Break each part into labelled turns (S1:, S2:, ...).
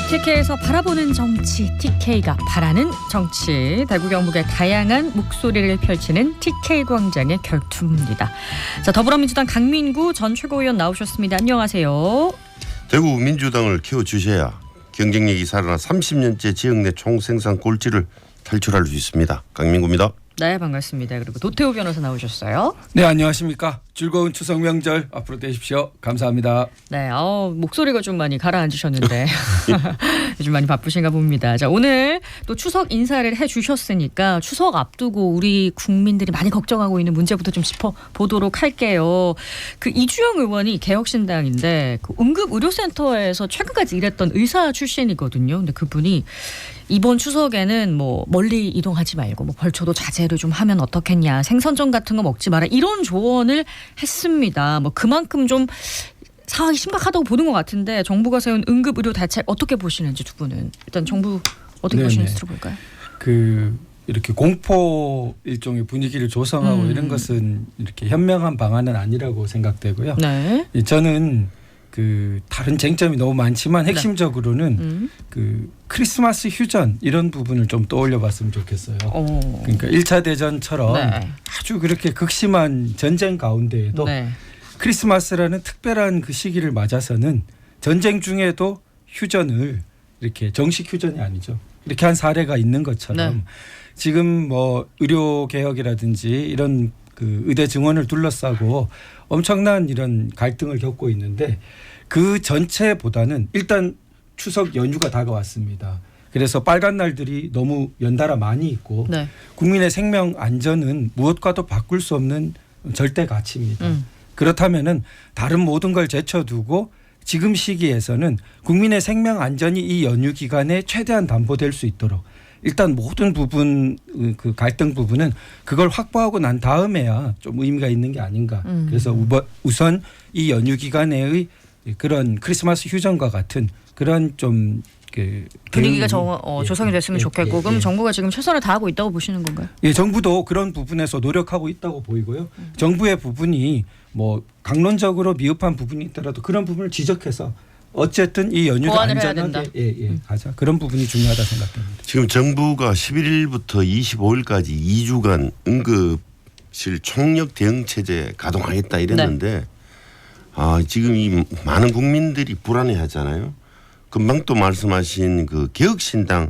S1: TK에서 바라보는 정치, TK가 바라는 정치. 대구 경북의 다양한 목소리를 펼치는 TK광장의 결투입니다. 자, 더불어민주당 강민구 전 최고위원 나오셨습니다. 안녕하세요.
S2: 대구 민주당을 키워주셔야 경쟁력이 살아나 30년째 지역 내 총생산 꼴찌를 탈출할 수 있습니다. 강민구입니다.
S1: 네, 반갑습니다. 그리고 도태우 변호사 나오셨어요.
S3: 네, 안녕하십니까. 즐거운 추석 명절 앞으로 되십시오. 감사합니다.
S1: 네, 목소리가 좀 많이 가라앉으셨는데 요즘 많이 바쁘신가 봅니다. 자, 오늘 또 추석 인사를 해주셨으니까 추석 앞두고 우리 국민들이 많이 걱정하고 있는 문제부터 좀 짚어보도록 할게요. 그 이주영 의원이 개혁신당인데 그 응급의료센터에서 최근까지 일했던 의사 출신이거든요. 근데 그분이 이번 추석에는 뭐 멀리 이동하지 말고 뭐 벌초도 자제를 좀 하면 어떻겠냐, 생선전 같은 거 먹지 마라, 이런 조언을 했습니다. 뭐 그만큼 좀 상황이 심각하다고 보는 것 같은데 정부가 세운 응급의료 대책 어떻게 보시는지 두 분은 일단 정부 어떻게 보시는지 들어볼까요?
S3: 이렇게 공포 일종의 분위기를 조성하고 이런 것은 이렇게 현명한 방안은 아니라고 생각되고요.
S1: 네.
S3: 저는 다른 쟁점이 너무 많지만 핵심적으로는 크리스마스 휴전 이런 부분을 좀 떠올려 봤으면 좋겠어요. 그러니까 1차 대전처럼
S1: 네.
S3: 아주 그렇게 극심한 전쟁 가운데에도
S1: 네.
S3: 크리스마스라는 특별한 그 시기를 맞아서는 전쟁 중에도 휴전을 이렇게 정식 휴전이 아니죠. 이렇게 한 사례가 있는 것처럼 지금 뭐 의료 개혁이라든지 이런 의대 증원을 둘러싸고 엄청난 이런 갈등을 겪고 있는데 그 전체보다는 일단 추석 연휴가 다가왔습니다. 그래서 빨간 날들이 너무 연달아 많이 있고 국민의 생명 안전은 무엇과도 바꿀 수 없는 절대 가치입니다. 그렇다면은 다른 모든 걸 제쳐두고 지금 시기에서는 국민의 생명 안전이 이 연휴 기간에 최대한 담보될 수 있도록 일단 모든 부분 그 갈등 부분은 그걸 확보하고 난 다음에야 좀 의미가 있는 게 아닌가. 그래서 우선 이 연휴 기간에의 그런 크리스마스 휴전과 같은 그런 좀
S1: 분위기가 조성이 됐으면 좋겠고 그럼 정부가 지금 최선을 다하고 있다고 보시는 건가요?
S3: 예, 정부도 그런 부분에서 노력하고 있다고 보이고요. 정부의 부분이 뭐 강론적으로 미흡한 부분이 있더라도 그런 부분을 지적해서 어쨌든 이 연휴를 안전하게 가자. 그런 부분이 중요하다 생각합니다.
S2: 지금 정부가 11일부터 25일까지 2주간 응급실 총력 대응 체제 가동하겠다 이랬는데 지금 이 많은 국민들이 불안해하잖아요. 금방 또 말씀하신 그 개혁신당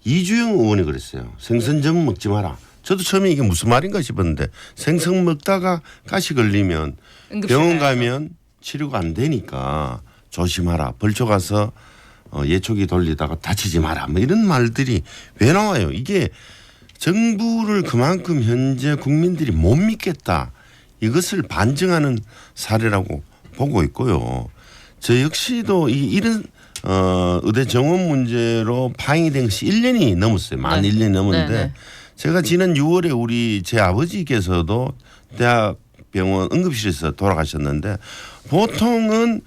S2: 이주영 의원이 그랬어요. 생선전 먹지 마라. 저도 처음에 이게 무슨 말인가 싶었는데 생선 먹다가 가시 걸리면 병원 가면 치료가 안 되니까 조심하라. 벌초 가서 예초기 돌리다가 다치지 마라. 뭐 이런 말들이 왜 나와요? 이게 정부를 그만큼 현재 국민들이 못 믿겠다. 이것을 반증하는 사례라고 보고 있고요. 저 역시도 이런 의대 정원 문제로 파행이 된 것이 1년이 넘었어요. 만 1년이 넘었는데 제가 지난 6월에 제 아버지께서도 대학병원 응급실에서 돌아가셨는데 보통은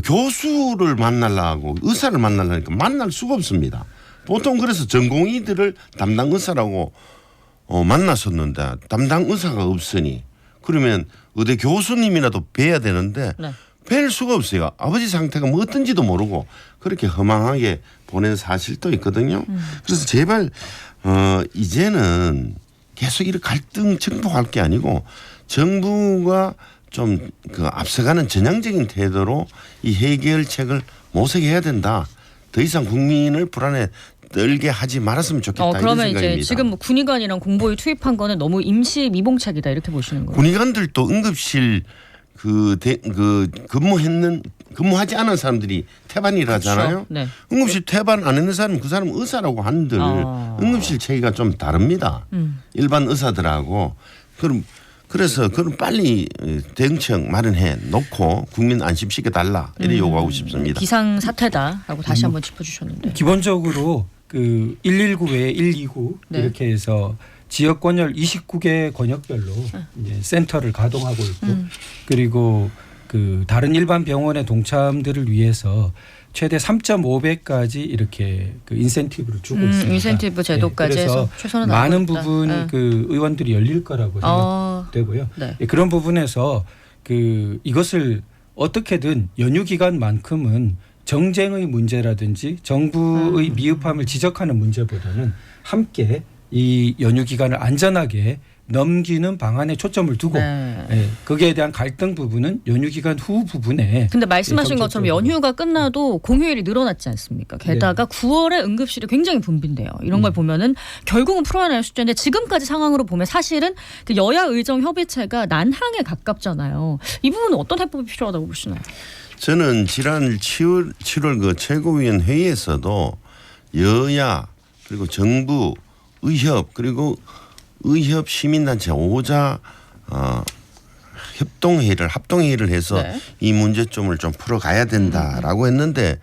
S2: 교수를 만나려고 의사를 만나려니까 만날 수가 없습니다. 보통 그래서 전공의들을 담당 의사라고 만났었는데 담당 의사가 없으니 그러면 의대 교수님이라도 뵈야 되는데 뵐 수가 없어요. 아버지 상태가 뭐 어떤지도 모르고 그렇게 허망하게 보낸 사실도 있거든요. 그래서 제발 이제는 계속 이렇게 갈등 증폭할 게 아니고 정부가 좀 앞서가는 전향적인 태도로 이 해결책을 모색해야 된다. 더 이상 국민을 불안에 떨게 하지 말았으면 좋겠다.
S1: 그러면
S2: 이런 생각입니다.
S1: 이제 지금 뭐 군의관이랑 공보위 투입한 거는 너무 임시 미봉책이다 이렇게 보시는 거예요?
S2: 군의관들도 응급실 근무하지 않은 사람들이 퇴반이라 하잖아요. 응급실 퇴반 안 했는 사람은 그 사람은 의사라고 한들 응급실 체계가 좀 다릅니다. 일반 의사들하고 그래서 그럼 빨리 대응책 마련해 놓고 국민 안심시켜 달라 이렇게 요구하고 싶습니다.
S1: 비상 사태다라고 다시 한번 짚어주셨는데
S3: 기본적으로 119 외에 129 이렇게 해서 지역 권역 29개 권역별로 이제 센터를 가동하고 있고 그리고 다른 일반 병원의 동참들을 위해서 최대 3.5배까지 이렇게 인센티브를 주고 있습니다.
S1: 인센티브 제도까지 해서 최선을 다하고
S3: 많은 부분 의원들이 열릴 거라고 생각되고요. 그런 부분에서 이것을 어떻게든 연휴 기간만큼은 정쟁의 문제라든지 정부의 미흡함을 지적하는 문제보다는 함께 이 연휴 기간을 안전하게 넘기는 방안에 초점을 두고
S1: 네.
S3: 예, 거기에 대한 갈등 부분은 연휴 기간 후 부분에
S1: 근데 말씀하신 것처럼
S3: 정책적으로.
S1: 연휴가 끝나도 공휴일이 늘어났지 않습니까? 게다가 9월에 응급실이 굉장히 붐빈대요. 이런 걸 보면은 결국은 풀어낼 숙제인데 지금까지 상황으로 보면 사실은 그 여야 의정 협의체가 난항에 가깝잖아요. 이 부분은 어떤 해법이 필요하다고 보시나요?
S2: 저는 지난 7월 그 최고위원 회의에서도 여야 그리고 정부, 의협 그리고 의협 시민단체 5자 합동회의를 해서
S1: 네.
S2: 이 문제점을 좀 풀어가야 된다라고 했는데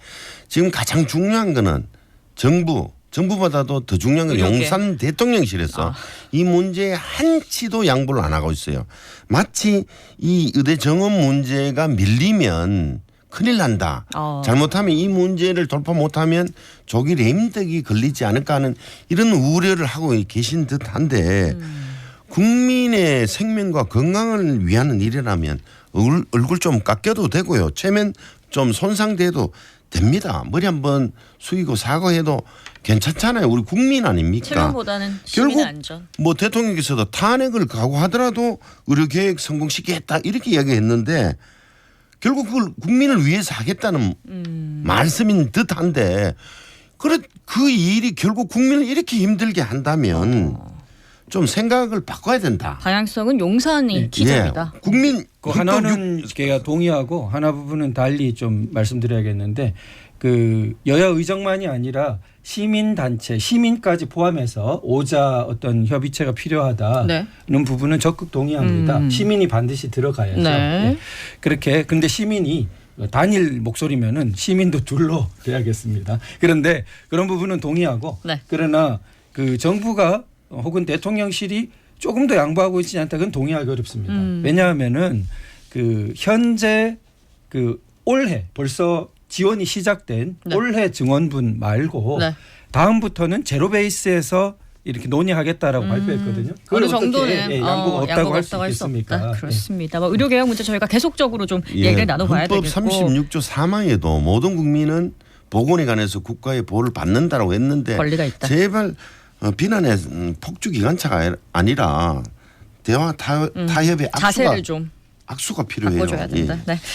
S2: 지금 가장 중요한 거는 정부보다도 더 중요한 건
S1: 의료계.
S2: 용산 대통령실에서 이 문제에 한치도 양보를 안 하고 있어요. 마치 이 의대 정원 문제가 밀리면 큰일 난다. 잘못하면 이 문제를 돌파 못하면 조기 레임덕이 걸리지 않을까 하는 이런 우려를 하고 계신 듯한데 국민의 생명과 건강을 위한 일이라면 얼굴 좀 깎여도 되고요. 체면 좀 손상돼도 됩니다. 머리 한번 숙이고 사과해도 괜찮잖아요. 우리 국민 아닙니까?
S1: 체면보다는 시민의
S2: 결국
S1: 안전.
S2: 뭐 대통령께서도 탄핵을 각오하더라도 의료계획 성공시키겠다 이렇게 이야기했는데 결국 그걸 국민을 위해서 하겠다는 말씀인 듯한데 그 일이 결국 국민을 이렇게 힘들게 한다면 좀 생각을 바꿔야 된다.
S1: 방향성은 용산이 기점이다.
S2: 예. 국민
S3: 그 하나는 제가 동의하고 하나 부분은 달리 좀 말씀드려야겠는데 그 여야 의정만이 아니라 시민단체, 시민까지 포함해서 5자 어떤 협의체가 필요하다는 부분은 적극 동의합니다. 시민이 반드시 들어가야죠. 네. 그렇게 근데 시민이 단일 목소리면은 시민도 둘로 돼야겠습니다. 그런데 그런 부분은 동의하고 그러나 그 정부가 혹은 대통령실이 조금 더 양보하고 있지 않다 그건 동의하기 어렵습니다. 왜냐하면은 그 현재 그 올해 벌써 지원이 시작된 올해 증원분 말고 다음부터는 제로 베이스에서 이렇게 논의하겠다라고 발표했거든요.
S1: 어느 정도는
S3: 양보가 없다고 할 수
S1: 없다.
S3: 있겠습니까?
S1: 그렇습니다. 뭐 의료개혁 문제 저희가 계속적으로 좀 얘기를 나눠봐야
S2: 헌법
S1: 되겠고.
S2: 36조 3항에도 모든 국민은 보건에 관해서 국가의 보호를 받는다라고 했는데
S1: 권리가 있다.
S2: 제발 비난의 폭주 기관차가 아니라 대화 타협의
S1: 자세를 좀
S2: 악수가 필요해요.
S1: 바꿔줘야 된다. 네.